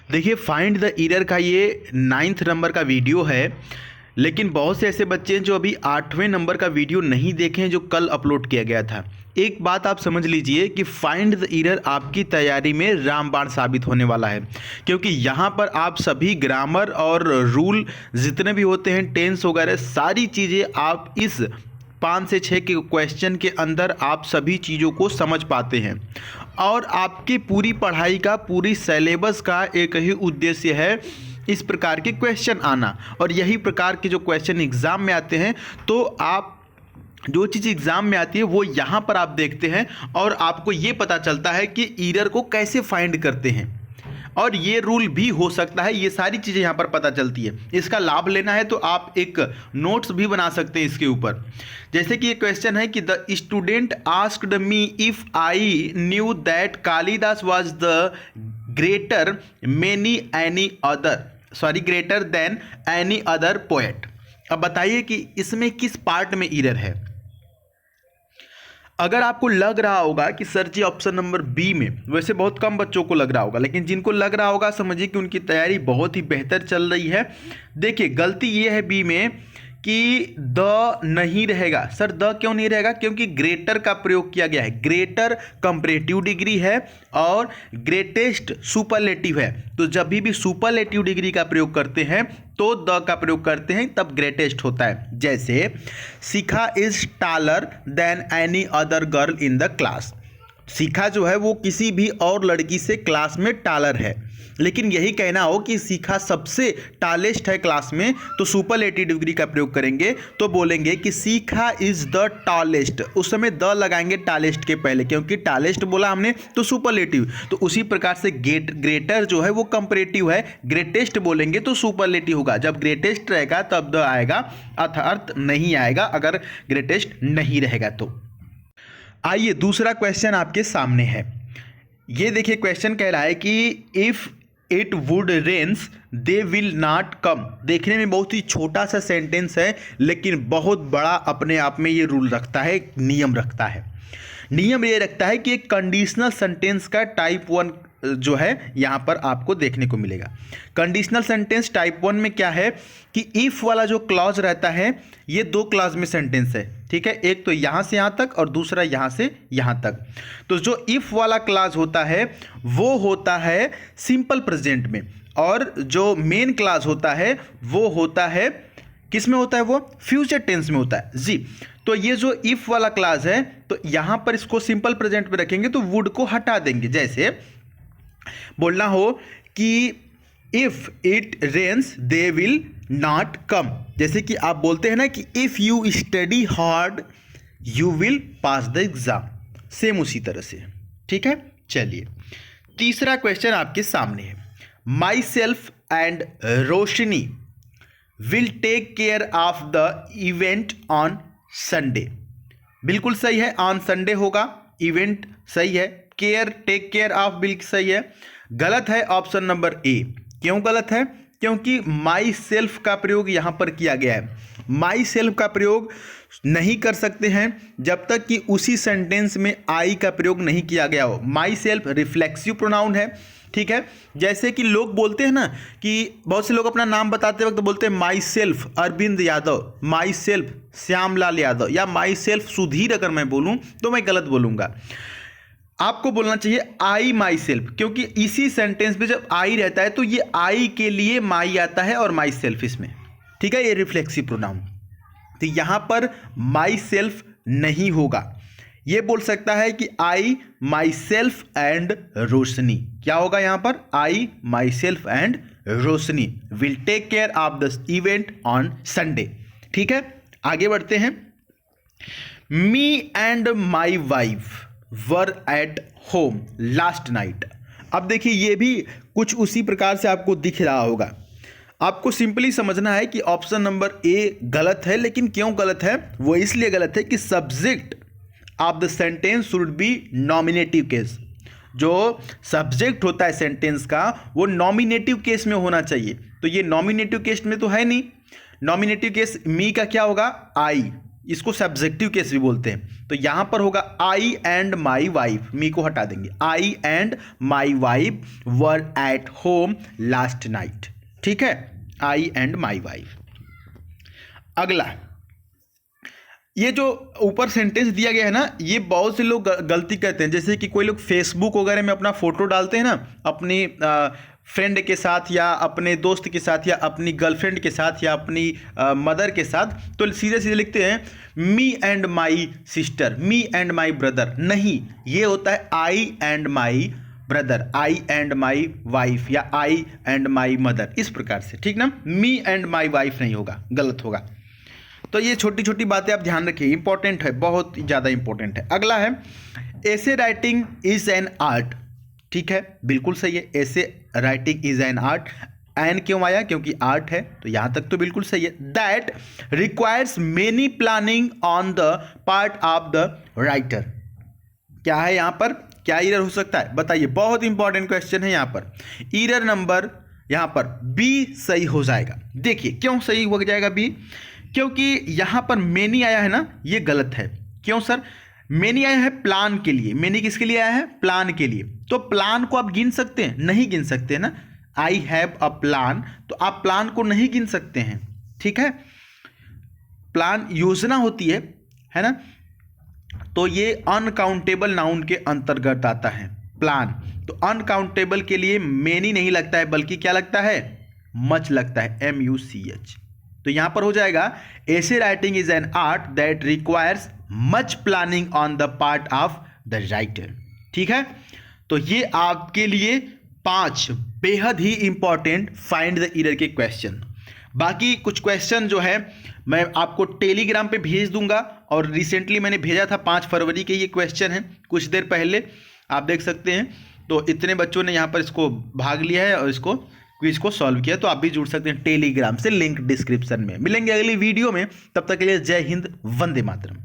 देखिए, find the error का ये 9th नंबर का वीडियो है। लेकिन बहुत से ऐसे बच्चे हैं जो अभी 8वें नंबर का वीडियो नहीं देखे हैं, जो कल अपलोड किया गया था। एक बात आप समझ लीजिए कि फाइंड द एरर आपकी तैयारी में रामबाण साबित होने वाला है, क्योंकि यहाँ पर आप सभी ग्रामर और रूल जितने भी होते हैं, टेंस वगैरह सारी चीज़ें आप इस 5 से 6 के क्वेश्चन के अंदर आप सभी चीज़ों को समझ पाते हैं। और आपकी पूरी पढ़ाई का, पूरी सिलेबस का एक ही उद्देश्य है, इस प्रकार के क्वेश्चन आना। और यही प्रकार के जो क्वेश्चन एग्ज़ाम में आते हैं, तो आप जो चीज़ एग्ज़ाम में आती है वो यहाँ पर आप देखते हैं और आपको ये पता चलता है कि एरर को कैसे फाइंड करते हैं। और ये रूल भी हो सकता है, ये सारी चीज़ें यहाँ पर पता चलती है। इसका लाभ लेना है तो आप एक नोट्स भी बना सकते हैं इसके ऊपर। जैसे कि ये क्वेश्चन है कि the student asked me if I knew that Kalidas was the greater greater than any other poet. अब बताइए कि इसमें किस पार्ट में एरर है। अगर आपको लग रहा होगा कि सर जी ऑप्शन नंबर बी में, वैसे बहुत कम बच्चों को लग रहा होगा, लेकिन जिनको लग रहा होगा समझिए कि उनकी तैयारी बहुत ही बेहतर चल रही है। देखिए, गलती ये है बी में कि द नहीं रहेगा। सर द क्यों नहीं रहेगा? क्योंकि ग्रेटर का प्रयोग किया गया है। ग्रेटर कंपैरेटिव डिग्री है और ग्रेटेस्ट सुपरलेटिव है। तो जब भी सुपरलेटिव डिग्री का प्रयोग करते हैं तो द का प्रयोग करते हैं, तब ग्रेटेस्ट होता है। जैसे Shikha is taller than any other girl in the class. Shikha जो है वो किसी भी और लड़की से क्लास में टॉलर है। लेकिन यही कहना हो कि शिखा सबसे टॉलेस्ट है क्लास में, तो सुपरलेटिव डिग्री का प्रयोग करेंगे तो बोलेंगे कि शिखा इज द टॉलेस्ट। उस समय द लगाएंगे टॉलेस्ट के पहले, क्योंकि टॉलेस्ट बोला हमने तो सुपरलेटिव। तो उसी प्रकार से ग्रेटर जो है वो कंपैरेटिव है, ग्रेटेस्ट बोलेंगे तो सुपरलेटिव होगा। जब ग्रेटेस्ट रहेगा तब द आएगा, अर्थ नहीं आएगा अगर ग्रेटेस्ट नहीं रहेगा तो। आइए दूसरा क्वेश्चन आपके सामने है। ये देखिए, क्वेश्चन कह रहा है कि if it would rains they will not come. देखने में बहुत ही छोटा सा सेंटेंस है, लेकिन बहुत बड़ा अपने आप में ये रूल रखता है, नियम रखता है। नियम ये रखता है कि एक कंडीशनल सेंटेंस का टाइप 1 जो है यहाँ पर आपको देखने को मिलेगा। कंडीशनल सेंटेंस टाइप 1 में क्या है कि इफ वाला जो क्लॉज रहता है, ये 2 क्लॉज में सेंटेंस है, ठीक है। एक तो यहाँ से यहाँ तक और दूसरा यहाँ से यहाँ तक। तो जो इफ वाला क्लॉज होता है वो होता है सिंपल प्रेजेंट में, और जो मेन क्लॉज होता है वो होता है किस में होता है? वो फ्यूचर टेंस में होता है जी। तो ये जो इफ वाला क्लॉज है, तो यहाँ पर इसको सिंपल प्रेजेंट में रखेंगे तो वुड को हटा देंगे। जैसे बोलना हो कि if it rains they will not come. जैसे कि आप बोलते हैं ना कि if you study hard you will pass the exam, same उसी तरह से, ठीक है। चलिए तीसरा क्वेश्चन आपके सामने है। Myself and Roshni will take care of the event on Sunday. बिल्कुल सही है, ऑन संडे होगा, इवेंट सही है, केयर टेक केयर ऑफ बिल्कुल सही है। गलत है ऑप्शन नंबर ए। क्यों गलत है? क्योंकि माई सेल्फ का प्रयोग यहां पर किया गया है। माई सेल्फ का प्रयोग नहीं कर सकते हैं जब तक कि उसी सेंटेंस में आई का प्रयोग नहीं किया गया हो। माई सेल्फ रिफ्लेक्सिव प्रोनाउन है, ठीक है। जैसे कि लोग बोलते हैं ना कि बहुत से लोग अपना नाम बताते वक्त बोलते हैं myself Arvind Yadav, myself Shyamlal Yadav, या माई सेल्फ सुधीर। अगर मैं बोलूं तो मैं गलत बोलूंगा। आपको बोलना चाहिए आई माई सेल्फ, क्योंकि इसी सेंटेंस में जब आई रहता है तो ये आई के लिए माई आता है और माई सेल्फ इसमें, ठीक है। ये रिफ्लेक्सिव प्रोनाउन, तो यहां पर माई सेल्फ नहीं होगा। ये बोल सकता है कि आई माई सेल्फ एंड रोशनी। क्या होगा यहां पर? I myself and Roshni will take care of the event on Sunday, ठीक है। आगे बढ़ते हैं। Me and my wife were at home last night. अब देखिए, ये भी कुछ उसी प्रकार से आपको दिख रहा होगा। आपको सिंपली समझना है कि ऑप्शन नंबर ए गलत है। लेकिन क्यों गलत है? वो इसलिए गलत है कि subject of the sentence should be nominative case. जो सब्जेक्ट होता है सेंटेंस का वो नॉमिनेटिव केस में होना चाहिए। तो ये नॉमिनेटिव केस में तो है नहीं। नॉमिनेटिव केस मी का क्या होगा? आई, इसको सब्जेक्टिव केस भी बोलते हैं। तो यहां पर होगा आई एंड माई वाइफ, मी को हटा देंगे, I and my wife were at home last night. ठीक है, आई एंड माई वाइफ। अगला, ये जो ऊपर सेंटेंस दिया गया है ना, ये बहुत से लोग गलती करते हैं। जैसे कि कोई लोग फेसबुक वगैरह में अपना फोटो डालते हैं ना, अपनी फ्रेंड के साथ या अपने दोस्त के साथ या अपनी गर्लफ्रेंड के साथ या अपनी मदर के साथ, तो सीधे सीधे लिखते हैं me and my sister, me and my brother. नहीं, ये होता है I and my brother, I and my wife या आई एंड माई मदर, इस प्रकार से। ठीक ना, मी एंड माई वाइफ नहीं होगा, गलत होगा। तो ये छोटी छोटी बातें आप ध्यान रखिए, इंपॉर्टेंट है, बहुत ज़्यादा इंपॉर्टेंट है। अगला है ऐसे राइटिंग इज एन आर्ट। ठीक है, बिल्कुल सही है, ऐसे writing is an art. An क्यों आया? क्योंकि आर्ट है, तो यहां तक तो बिल्कुल सही है। That requires many planning on the part of the writer. क्या है यहां पर, क्या एरर हो सकता है बताइए? बहुत इंपॉर्टेंट क्वेश्चन है। यहां पर एरर नंबर यहां पर बी सही हो जाएगा। देखिए क्यों सही हो जाएगा बी, क्योंकि यहां पर मेनी आया है ना, ये गलत है। क्यों सर? मेनी आया है प्लान के लिए। मेनी किसके लिए आया है? प्लान के लिए। तो प्लान को आप गिन सकते हैं? नहीं गिन सकते ना। आई हैव अ प्लान, तो आप प्लान को नहीं गिन सकते हैं। ठीक है, प्लान योजना होती है ना, तो ये अनकाउंटेबल नाउन के अंतर्गत आता है प्लान। तो अनकाउंटेबल के लिए मेनी नहीं लगता है, बल्कि क्या लगता है? मच लगता है, MUCH। तो यहां पर हो जाएगा ऐसे writing is an art that requires much planning on the part of the writer. ठीक है, तो ये आपके लिए 5 बेहद ही इंपॉर्टेंट फाइंड द एरर के क्वेश्चन। बाकी कुछ क्वेश्चन जो है मैं आपको टेलीग्राम पे भेज दूंगा, और रिसेंटली मैंने भेजा था 5 फरवरी के ये क्वेश्चन है, कुछ देर पहले, आप देख सकते हैं। तो इतने बच्चों ने यहाँ पर इसको भाग लिया है और इसको क्विज को सॉल्व किया। तो आप भी जुड़ सकते हैं टेलीग्राम से, लिंक डिस्क्रिप्शन में। मिलेंगे अगली वीडियो में, तब तक के लिए जय हिंद, वंदे मातरम।